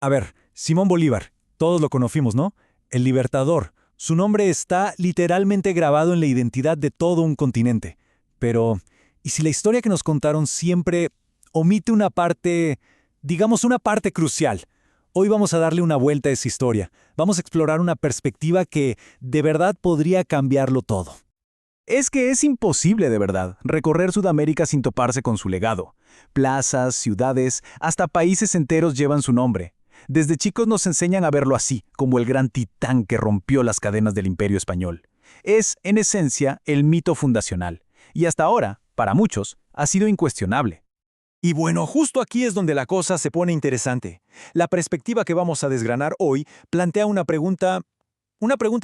A ver, Simón Bolívar, todos lo conocimos, ¿no? El Libertador. Su nombre está literalmente grabado en la identidad de todo un continente. Pero, ¿y si la historia que nos contaron siempre omite una parte, digamos una parte crucial? Hoy vamos a darle una vuelta a esa historia. Vamos a explorar una perspectiva que de verdad podría cambiarlo todo. Es que es imposible de verdad recorrer Sudamérica sin toparse con su legado. Plazas, ciudades, hasta países enteros llevan su nombre. Desde chicos nos enseñan a verlo así, como el gran titán que rompió las cadenas del Imperio Español. Es, en esencia, el mito fundacional. Y hasta ahora, para muchos, ha sido incuestionable. Y bueno, justo aquí es donde la cosa se pone interesante. La perspectiva que vamos a desgranar hoy plantea una pregunta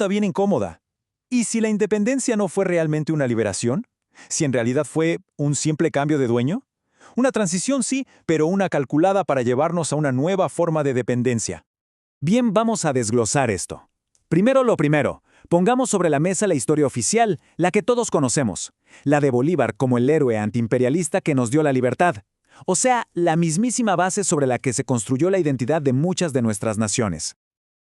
bien incómoda. ¿Y si la independencia no fue realmente una liberación? ¿Si en realidad fue un simple cambio de dueño? Una transición sí, pero una calculada para llevarnos a una nueva forma de dependencia. Bien, vamos a desglosar esto. Primero lo primero, pongamos sobre la mesa la historia oficial, la que todos conocemos, la de Bolívar como el héroe antiimperialista que nos dio la libertad. O sea, la mismísima base sobre la que se construyó la identidad de muchas de nuestras naciones.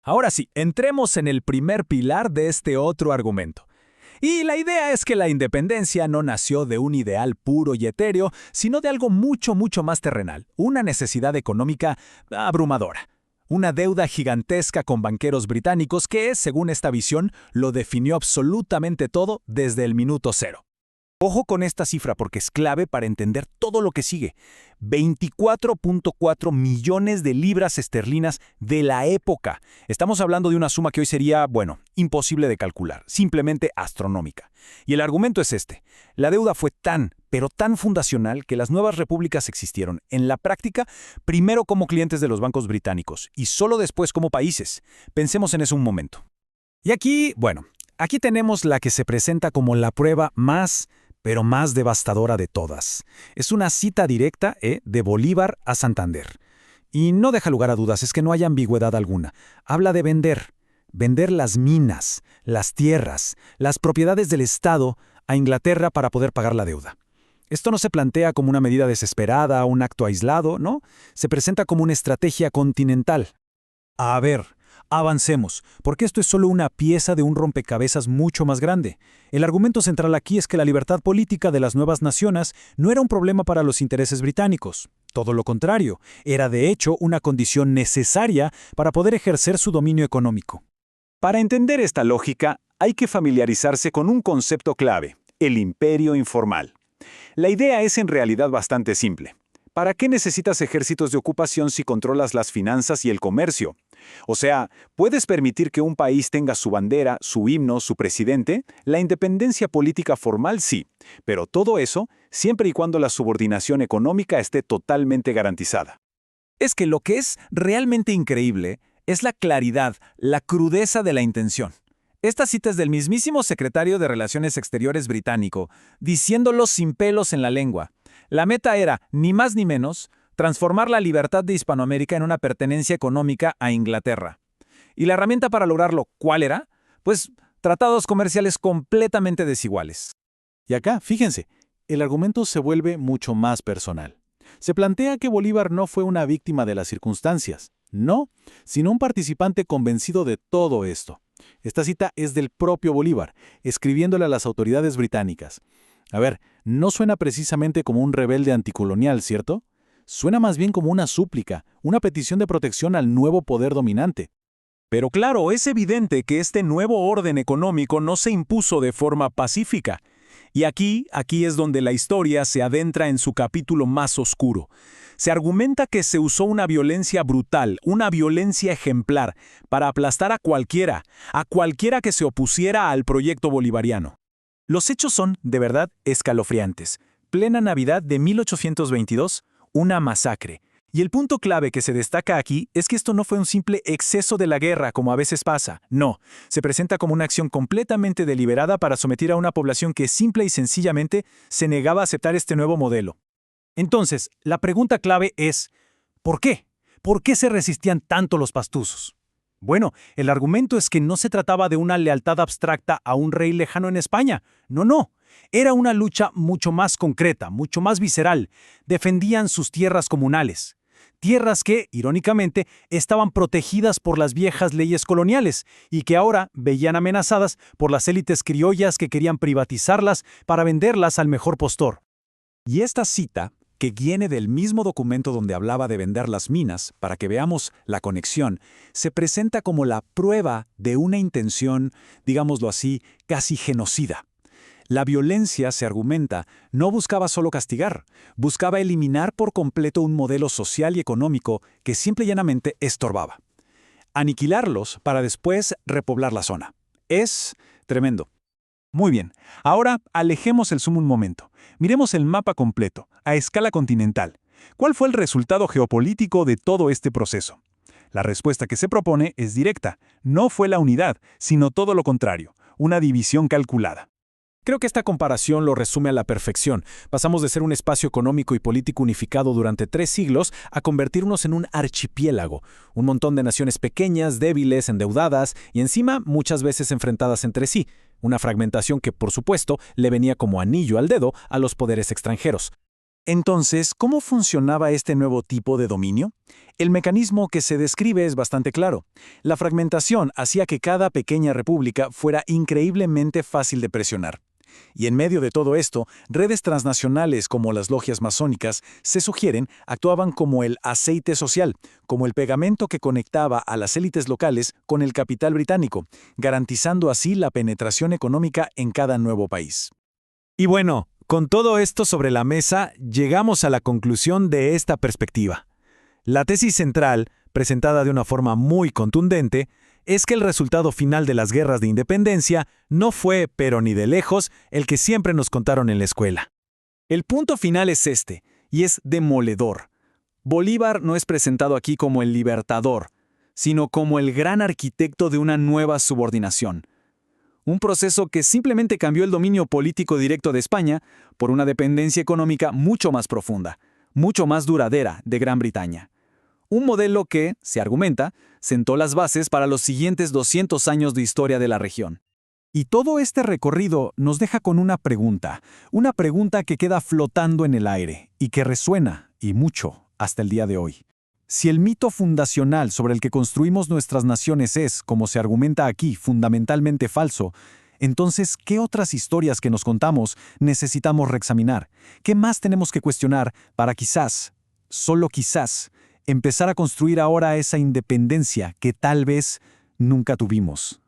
Ahora sí, entremos en el primer pilar de este otro argumento. Y la idea es que la independencia no nació de un ideal puro y etéreo, sino de algo mucho, mucho más terrenal, una necesidad económica abrumadora. Una deuda gigantesca con banqueros británicos que, según esta visión, lo definió absolutamente todo desde el minuto cero. Ojo con esta cifra porque es clave para entender todo lo que sigue. 24.4 millones de libras esterlinas de la época. Estamos hablando de una suma que hoy sería, bueno, imposible de calcular, simplemente astronómica. Y el argumento es este. La deuda fue tan, pero tan fundacional que las nuevas repúblicas existieron, en la práctica, primero como clientes de los bancos británicos y solo después como países. Pensemos en eso un momento. Y aquí, bueno, aquí tenemos la que se presenta como la prueba más pero más devastadora de todas. Es una cita directa de Bolívar a Santander. Y no deja lugar a dudas, es que no hay ambigüedad alguna. Habla de vender las minas, las tierras, las propiedades del Estado a Inglaterra para poder pagar la deuda. Esto no se plantea como una medida desesperada, un acto aislado, ¿no? Se presenta como una estrategia continental. A ver, avancemos, porque esto es solo una pieza de un rompecabezas mucho más grande. El argumento central aquí es que la libertad política de las nuevas naciones no era un problema para los intereses británicos. Todo lo contrario, era de hecho una condición necesaria para poder ejercer su dominio económico. Para entender esta lógica, hay que familiarizarse con un concepto clave, el imperio informal. La idea es en realidad bastante simple. ¿Para qué necesitas ejércitos de ocupación si controlas las finanzas y el comercio? O sea, ¿puedes permitir que un país tenga su bandera, su himno, su presidente? La independencia política formal sí, pero todo eso siempre y cuando la subordinación económica esté totalmente garantizada. Es que lo que es realmente increíble es la claridad, la crudeza de la intención. Esta cita es del mismísimo secretario de Relaciones Exteriores británico, diciéndolo sin pelos en la lengua. La meta era, ni más ni menos, transformar la libertad de Hispanoamérica en una pertenencia económica a Inglaterra. ¿Y la herramienta para lograrlo cuál era? Pues tratados comerciales completamente desiguales. Y acá, fíjense, el argumento se vuelve mucho más personal. Se plantea que Bolívar no fue una víctima de las circunstancias, no, sino un participante convencido de todo esto. Esta cita es del propio Bolívar, escribiéndole a las autoridades británicas. A ver, no suena precisamente como un rebelde anticolonial, ¿cierto? Suena más bien como una súplica, una petición de protección al nuevo poder dominante. Pero claro, es evidente que este nuevo orden económico no se impuso de forma pacífica. Y aquí es donde la historia se adentra en su capítulo más oscuro. Se argumenta que se usó una violencia brutal, una violencia ejemplar, para aplastar a cualquiera que se opusiera al proyecto bolivariano. Los hechos son, de verdad, escalofriantes. Plena Navidad de 1822, una masacre. Y el punto clave que se destaca aquí es que esto no fue un simple exceso de la guerra, como a veces pasa. No, se presenta como una acción completamente deliberada para someter a una población que simple y sencillamente se negaba a aceptar este nuevo modelo. Entonces, la pregunta clave es, ¿por qué? ¿Por qué se resistían tanto los pastusos? Bueno, el argumento es que no se trataba de una lealtad abstracta a un rey lejano en España. No. Era una lucha mucho más concreta, mucho más visceral. Defendían sus tierras comunales. Tierras que, irónicamente, estaban protegidas por las viejas leyes coloniales y que ahora veían amenazadas por las élites criollas que querían privatizarlas para venderlas al mejor postor. Y esta cita, que viene del mismo documento donde hablaba de vender las minas, para que veamos la conexión, se presenta como la prueba de una intención, digámoslo así, casi genocida. La violencia, se argumenta, no buscaba solo castigar, buscaba eliminar por completo un modelo social y económico que simple y llanamente estorbaba. Aniquilarlos para después repoblar la zona. Es tremendo. Muy bien, ahora alejemos el zoom un momento. Miremos el mapa completo, a escala continental. ¿Cuál fue el resultado geopolítico de todo este proceso? La respuesta que se propone es directa. No fue la unidad, sino todo lo contrario, una división calculada. Creo que esta comparación lo resume a la perfección. Pasamos de ser un espacio económico y político unificado durante 3 siglos a convertirnos en un archipiélago, un montón de naciones pequeñas, débiles, endeudadas y encima muchas veces enfrentadas entre sí. Una fragmentación que, por supuesto, le venía como anillo al dedo a los poderes extranjeros. Entonces, ¿cómo funcionaba este nuevo tipo de dominio? El mecanismo que se describe es bastante claro. La fragmentación hacía que cada pequeña república fuera increíblemente fácil de presionar. Y en medio de todo esto, redes transnacionales como las logias masónicas, se sugieren, actuaban como el aceite social, como el pegamento que conectaba a las élites locales con el capital británico, garantizando así la penetración económica en cada nuevo país. Y bueno, con todo esto sobre la mesa, llegamos a la conclusión de esta perspectiva. La tesis central, presentada de una forma muy contundente, es que el resultado final de las guerras de independencia no fue, pero ni de lejos, el que siempre nos contaron en la escuela. El punto final es este, y es demoledor. Bolívar no es presentado aquí como el libertador, sino como el gran arquitecto de una nueva subordinación. Un proceso que simplemente cambió el dominio político directo de España por una dependencia económica mucho más profunda, mucho más duradera de Gran Bretaña. Un modelo que, se argumenta, sentó las bases para los siguientes 200 años de historia de la región. Y todo este recorrido nos deja con una pregunta que queda flotando en el aire y que resuena, y mucho, hasta el día de hoy. Si el mito fundacional sobre el que construimos nuestras naciones es, como se argumenta aquí, fundamentalmente falso, entonces, ¿qué otras historias que nos contamos necesitamos reexaminar? ¿Qué más tenemos que cuestionar para quizás, solo quizás, empezar a construir ahora esa independencia que tal vez nunca tuvimos?